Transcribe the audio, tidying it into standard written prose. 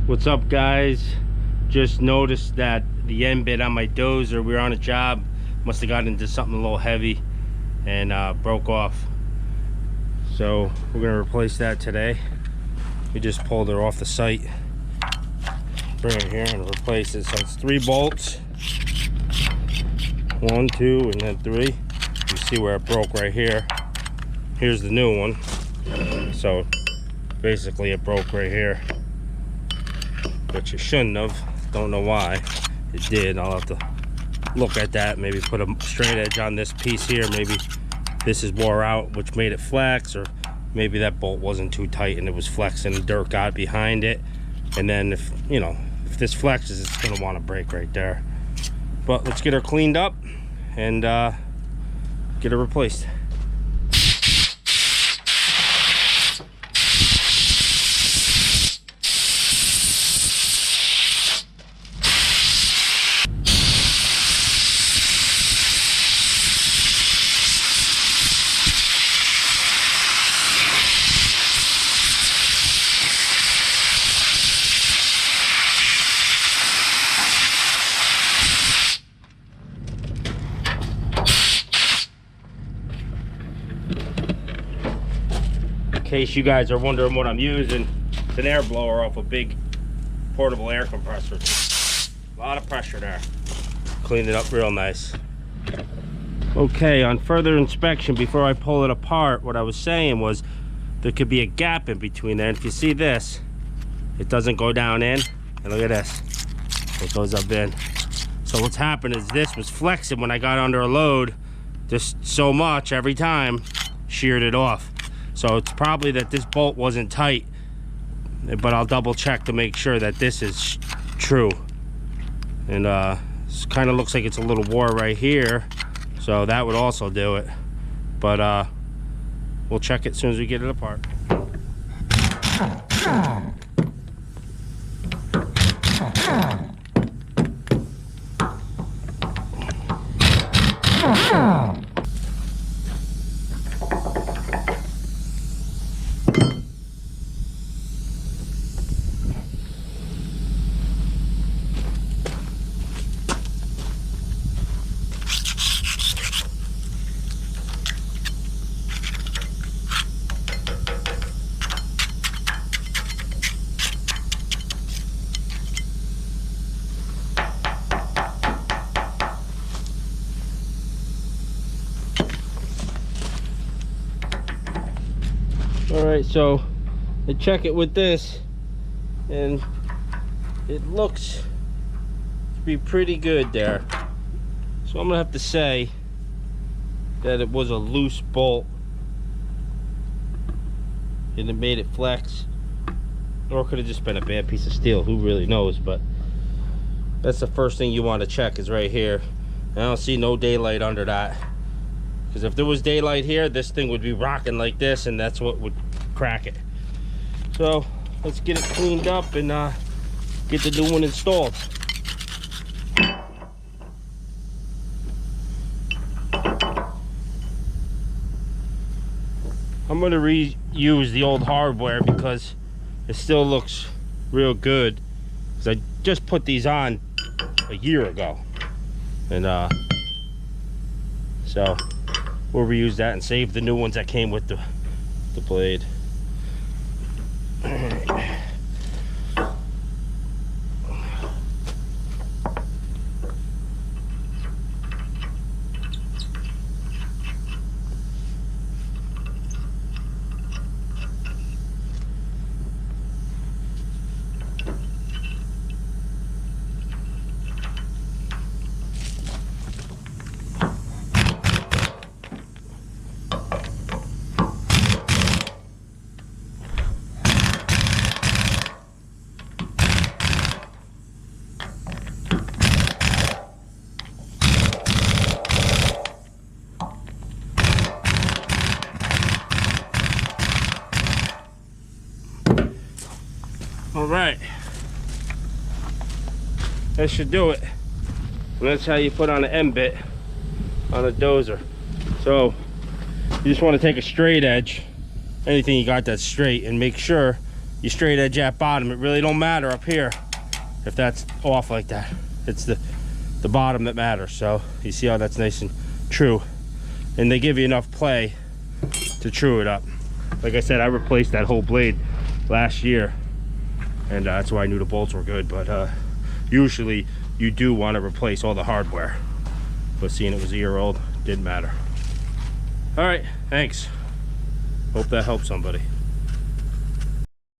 What's up, guys? Just noticed that the end bit on my dozer, we were on a job, must have gotten into something a little heavy and broke off. So we're gonna replace that today. We just pulled it off the site, bring it here and replace it. So it's 3 bolts, 1, 2, and then 3. You see where it broke right here. Here's the new one. So basically it broke right here, which it shouldn't have. Don't know why it did. I'll have to look at that, maybe put a straight edge on this piece here. Maybe this is wore out, which made it flex, or maybe that bolt wasn't too tight and it was flexing and dirt got behind it. And then if if this flexes, it's gonna want to break right there. But let's get her cleaned up and get her replaced. In case you guys are wondering what I'm using, it's an air blower off a big portable air compressor. A lot of pressure there. Cleaned it up real nice. Okay, on further inspection, before I pull it apart, what I was saying was there could be a gap in between there. And if you see this, it doesn't go down in, and look at this, it goes up in. So what's happened is this was flexing when I got under a load, just so much every time, sheared it off. So it's probably that this bolt wasn't tight, but I'll double check to make sure that this is true. And it kind of looks like it's a little wore right here, so that would also do it. But we'll check it as soon as we get it apart. Alright, so I check it with this, and it looks to be pretty good there. So I'm gonna have to say that it was a loose bolt and it made it flex, or it could have just been a bad piece of steel. Who really knows? But that's the first thing you want to check, is right here. I don't see no daylight under that, because if there was daylight here, this thing would be rocking like this, and that's what would crack it. So let's get it cleaned up and get the new one installed. I'm going to reuse the old hardware because it still looks real good, because I just put these on a year ago, and so we'll reuse that and save the new ones that came with the blade. All right, that should do it. And that's how you put on an end bit on a dozer. So you just want to take a straight edge, anything you got that's straight, and make sure you straight edge at bottom. It really don't matter up here if that's off like that. It's the bottom that matters. So you see how that's nice and true, and they give you enough play to true it up. Like I said, I replaced that whole blade last year, and that's why I knew the bolts were good. But usually you do want to replace all the hardware, but seeing it was a year old didn't matter. All right, thanks. Hope that helped somebody.